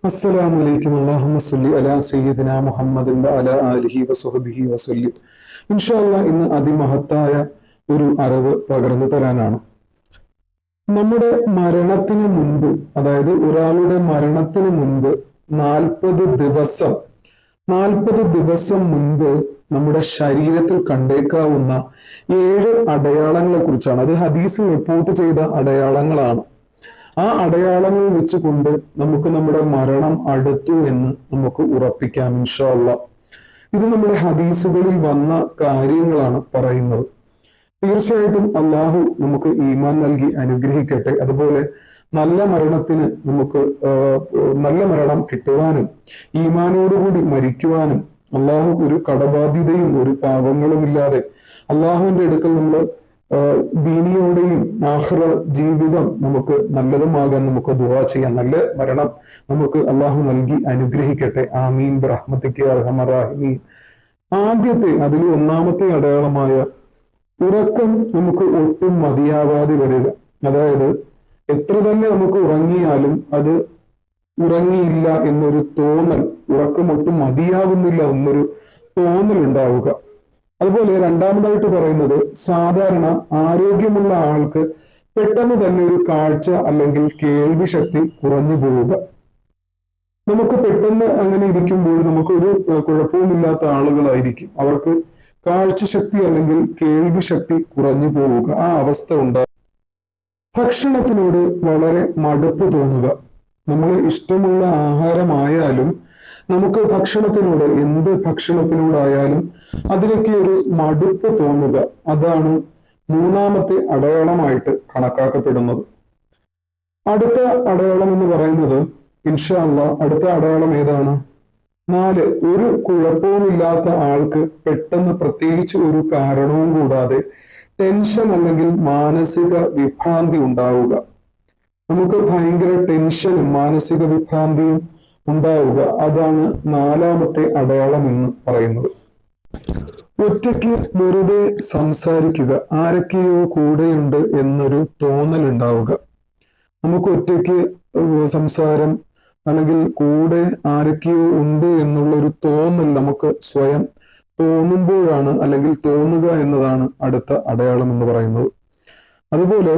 അസ്സലാമലൈക്കും അല്ലാഹുമ്മ സ്വല്ലി അലാ സയ്യിദിനാ മുഹമ്മദിൻ വഅലാ ആലിഹി വസഹ്ബിഹി വസല്ലം. ഇൻഷാ അല്ലാഹ് ഇന്ന് അതിമഹത്തായ ഒരു അറിവ് പകർന്നു തരാനാണ്. നമ്മുടെ മരണത്തിന് മുൻപ്, അതായത് ഒരാളുടെ മരണത്തിന് മുൻപ് 40 ദിവസം മുൻപ് നമ്മുടെ ശരീരത്തിൽ കണ്ടേക്കാവുന്ന 7 അടയാളങ്ങളെ കുറിച്ചാണ്. അത് ഹദീസിൽ റിപ്പോർട്ട് ചെയ്ത അടയാളങ്ങളാണ്. ആ അടയാളങ്ങൾ വെച്ചുകൊണ്ട് നമുക്ക് നമ്മുടെ മരണം അടുത്തു എന്ന് നമുക്ക് ഉറപ്പിക്കാം ഇൻഷാ അല്ലാഹ്. ഇത് നമ്മുടെ ഹദീസുകളിൽ വന്ന കാര്യങ്ങളാണ് പറയുന്നത്. തീർച്ചയായിട്ടും അള്ളാഹു നമുക്ക് ഈമാൻ നൽകി അനുഗ്രഹിക്കട്ടെ. അതുപോലെ നല്ല മരണത്തിന് നമുക്ക് നല്ല മരണം കിട്ടുവാനും ഈമാനോടുകൂടി മരിക്കുവാനും അള്ളാഹു ഒരു കടബാധ്യതയും ഒരു പാപങ്ങളും ഇല്ലാതെ അള്ളാഹുവിന്റെ അടുക്കൽ നമ്മൾ ദീനിയോടെയും ആഖിറ ജീവിതം നമുക്ക് നല്ലതുമാകാൻ നമുക്ക് ദുആ ചെയ്യാം. നല്ല മരണം നമുക്ക് അള്ളാഹു നൽകി അനുഗ്രഹിക്കട്ടെ. ആമീൻ ബിറഹ്മതിക യാ അർഹമർ റഹീമീൻ. ആദ്യത്തെ, അതിൽ ഒന്നാമത്തെ അടയാളമായ ഉറക്കം നമുക്ക് ഒട്ടും മതിയാവാതെ വരിക. അതായത് എത്ര തന്നെ നമുക്ക് ഉറങ്ങിയാലും അത് ഉറങ്ങിയില്ല എന്നൊരു തോന്നൽ, ഉറക്കം ഒട്ടും മതിയാകുന്നില്ല എന്നൊരു തോന്നൽ ഉണ്ടാവുക. അതുപോലെ രണ്ടാമതായിട്ട് പറയുന്നത്, സാധാരണ ആരോഗ്യമുള്ള ആൾക്ക് പെട്ടെന്ന് തന്നെ ഒരു കാഴ്ച അല്ലെങ്കിൽ കേൾവി ശക്തി കുറഞ്ഞു പോവുക. നമുക്ക് പെട്ടെന്ന് അങ്ങനെ ഇരിക്കുമ്പോൾ നമുക്കൊരു കുഴപ്പവുമില്ലാത്ത ആളുകളായിരിക്കും, അവർക്ക് കാഴ്ചശക്തി അല്ലെങ്കിൽ കേൾവി ശക്തി കുറഞ്ഞു പോവുക, ആ അവസ്ഥ ഉണ്ടാകും. ഭക്ഷണത്തിനോട് വളരെ മടുപ്പ് തോന്നുക. നമ്മൾ ഇഷ്ടമുള്ള ആഹാരമായാലും നമുക്ക് ഭക്ഷണത്തിനോട്, എന്ത് ഭക്ഷണത്തിനോടായാലും അതിലേക്ക് ഒരു മടുപ്പ് തോന്നുക, അതാണ് മൂന്നാമത്തെ അടയാളമായിട്ട് കണക്കാക്കപ്പെടുന്നത്. അടുത്ത അടയാളം എന്ന് പറയുന്നത്, ഇൻഷാ അല്ലാഹ് അടുത്ത അടയാളം ഏതാണ്? 4, ഒരു കുഴപ്പവുമില്ലാത്ത ആൾക്ക് പെട്ടെന്ന് പ്രത്യേകിച്ച് ഒരു കാരണവും കൂടാതെ ടെൻഷൻ അല്ലെങ്കിൽ മാനസിക വിഭ്രാന്തി ഉണ്ടാവുക. നമുക്ക് ഭയങ്കര ടെൻഷനും മാനസിക വിഭ്രാന്തിയും ഉണ്ടാവുക, അതാണ് 4ാമത്തെ അടയാളം എന്ന് പറയുന്നത്. ഒറ്റയ്ക്ക് വെറുതെ സംസാരിക്കുക, ആരൊക്കെയോ കൂടെയുണ്ട് എന്നൊരു തോന്നൽ ഉണ്ടാവുക. നമുക്ക് ഒറ്റയ്ക്ക് സംസാരം അല്ലെങ്കിൽ കൂടെ ആരൊക്കെയോ ഉണ്ട് എന്നുള്ളൊരു തോന്നൽ നമുക്ക് സ്വയം തോന്നുമ്പോഴാണ്, അല്ലെങ്കിൽ തോന്നുക എന്നതാണ് അടുത്ത അടയാളം എന്ന് പറയുന്നത്. അതുപോലെ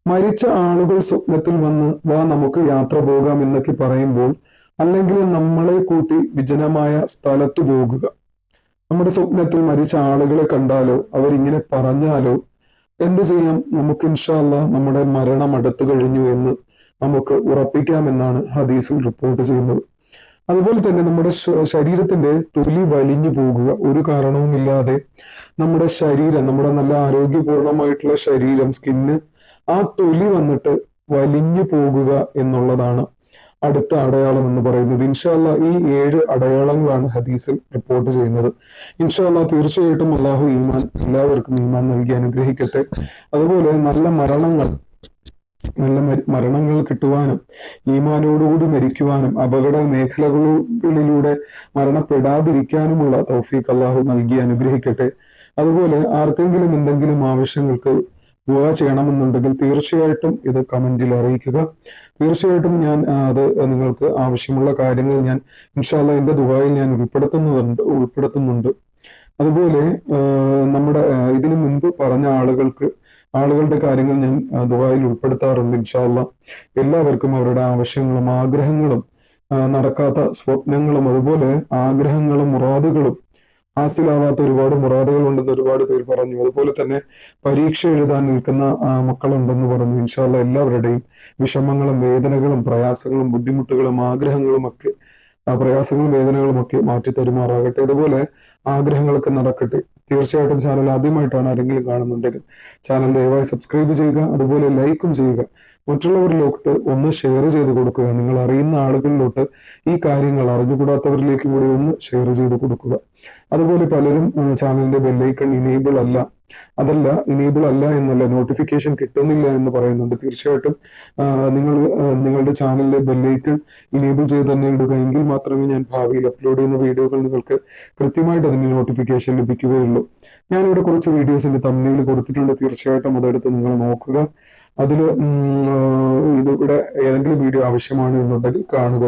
മരിച്ച ആളുകൾ സ്വപ്നത്തിൽ വന്ന് വാ നമുക്ക് യാത്ര പോകാം എന്നൊക്കെ പറയുമ്പോൾ, അല്ലെങ്കിൽ നമ്മളെ കൂട്ടി വിജനമായ സ്ഥലത്ത് പോകുക. നമ്മുടെ സ്വപ്നത്തിൽ മരിച്ച ആളുകളെ കണ്ടാലോ അവരിങ്ങനെ പറഞ്ഞാലോ എന്ത് ചെയ്യാം? നമുക്ക് ഇൻഷാ അല്ലാഹ് നമ്മുടെ മരണം അടുത്തു കഴിഞ്ഞു എന്ന് നമുക്ക് ഉറപ്പിക്കാമെന്നാണ് ഹദീസിൽ റിപ്പോർട്ട് ചെയ്യുന്നത്. അതുപോലെ തന്നെ നമ്മുടെ ശരീരത്തിന്റെ തൊലി വലിഞ്ഞു പോകുക, ഒരു കാരണവുമില്ലാതെ നമ്മുടെ ശരീരം, നമ്മുടെ നല്ല ആരോഗ്യപൂർണമായിട്ടുള്ള ശരീരം, സ്കിന്ന്, ആ തൊലി വന്നിട്ട് വലിഞ്ഞു പോകുക എന്നുള്ളതാണ് അടുത്ത അടയാളം എന്ന് പറയുന്നത്. ഇൻഷാ അല്ലാഹ് ഈ 7 അടയാളങ്ങളാണ് ഹദീസിൽ റിപ്പോർട്ട് ചെയ്യുന്നത്. ഇൻഷാ അല്ലാഹ് തീർച്ചയായിട്ടും അള്ളാഹു എല്ലാവർക്കും ഈമാൻ നൽകി അനുഗ്രഹിക്കട്ടെ. അതുപോലെ നല്ല മരണങ്ങൾ കിട്ടുവാനും ഈമാനോടുകൂടി മരിക്കുവാനും അപകട മേഖലകളിലൂടെ മരണപ്പെടാതിരിക്കാനുമുള്ള തൗഫീഖ് അള്ളാഹു നൽകി അനുഗ്രഹിക്കട്ടെ. അതുപോലെ ആർക്കെങ്കിലും എന്തെങ്കിലും ആവശ്യങ്ങൾക്ക് ദുആ ചെയ്യണമെന്നുണ്ടെങ്കിൽ തീർച്ചയായിട്ടും ഇത് കമന്റിൽ അറിയിക്കുക. തീർച്ചയായിട്ടും ഞാൻ അത് നിങ്ങൾക്ക് ആവശ്യമുള്ള കാര്യങ്ങൾ ഞാൻ ഇൻഷാ അല്ലാഹ് എൻ്റെ ദുആയിൽ ഞാൻ ഉൾപ്പെടുത്തുന്നുണ്ട്. അതുപോലെ നമ്മുടെ ഇതിനു മുൻപ് പറഞ്ഞ ആളുകളുടെ കാര്യങ്ങൾ ഞാൻ ദുആയിൽ ഉൾപ്പെടുത്താറുണ്ട്. ഇൻഷാ അല്ലാഹ് എല്ലാവർക്കും അവരുടെ ആവശ്യങ്ങളും ആഗ്രഹങ്ങളും, നടക്കാത്ത സ്വപ്നങ്ങളും, അതുപോലെ ആഗ്രഹങ്ങളും മുറാദുകളും, ഹാസിലാവാത്ത ഒരുപാട് മുറാദുകൾ ഉണ്ടെന്ന് ഒരുപാട് പേർ പറഞ്ഞു. അതുപോലെ തന്നെ പരീക്ഷ എഴുതാൻ നിൽക്കുന്ന മക്കളുണ്ടെന്ന് പറഞ്ഞു. ഇൻഷാ അല്ലാഹ് എല്ലാവരുടെയും വിഷമങ്ങളും വേദനകളും പ്രയാസങ്ങളും ബുദ്ധിമുട്ടുകളും ആഗ്രഹങ്ങളും ഒക്കെ, പ്രയാസങ്ങളും വേദനകളും ഒക്കെ മാറ്റി തരുമാറാകട്ടെ. അതുപോലെ ആഗ്രഹങ്ങളൊക്കെ നടക്കട്ടെ. തീർച്ചയായിട്ടും ചാനൽ ആദ്യമായിട്ടാണ് ആരെങ്കിലും കാണുന്നുണ്ടെങ്കിൽ ചാനൽ ദയവായി സബ്സ്ക്രൈബ് ചെയ്യുക, അതുപോലെ ലൈക്കും ചെയ്യുക. മറ്റുള്ളവരിലോട്ട് ഒന്ന് ഷെയർ ചെയ്ത് കൊടുക്കുക. നിങ്ങൾ അറിയുന്ന ആളുകളിലോട്ട് ഈ കാര്യങ്ങൾ അറിഞ്ഞുകൂടാത്തവരിലേക്ക് കൂടി ഒന്ന് ഷെയർ ചെയ്ത് കൊടുക്കുക. അതുപോലെ പലരും ചാനലിന്റെ ബെല്ലൈക്കൺ ഇനേബിൾ അല്ല എന്നല്ല, നോട്ടിഫിക്കേഷൻ കിട്ടുന്നില്ല എന്ന് പറയുന്നുണ്ട്. തീർച്ചയായിട്ടും നിങ്ങളുടെ ചാനലിലെ ബെല്ലൈക്കൺ ഇനേബിൾ ചെയ്ത് തന്നെ ഇടുക, എങ്കിൽ മാത്രമേ ഞാൻ ഭാവിയിൽ അപ്ലോഡ് ചെയ്യുന്ന വീഡിയോകൾ നിങ്ങൾക്ക് കൃത്യമായിട്ട് അതിന് നോട്ടിഫിക്കേഷൻ ലഭിക്കുകയുള്ളൂ. ഞാനിവിടെ കുറച്ച് വീഡിയോസിന്റെ തമ്മിൽ കൊടുത്തിട്ടുണ്ട്, തീർച്ചയായിട്ടും അതെടുത്ത് നിങ്ങൾ നോക്കുക. അതിൽ ഇതിവിടെ ഏതെങ്കിലും വീഡിയോ ആവശ്യമാണ് എന്നുണ്ടെങ്കിൽ കാണുക.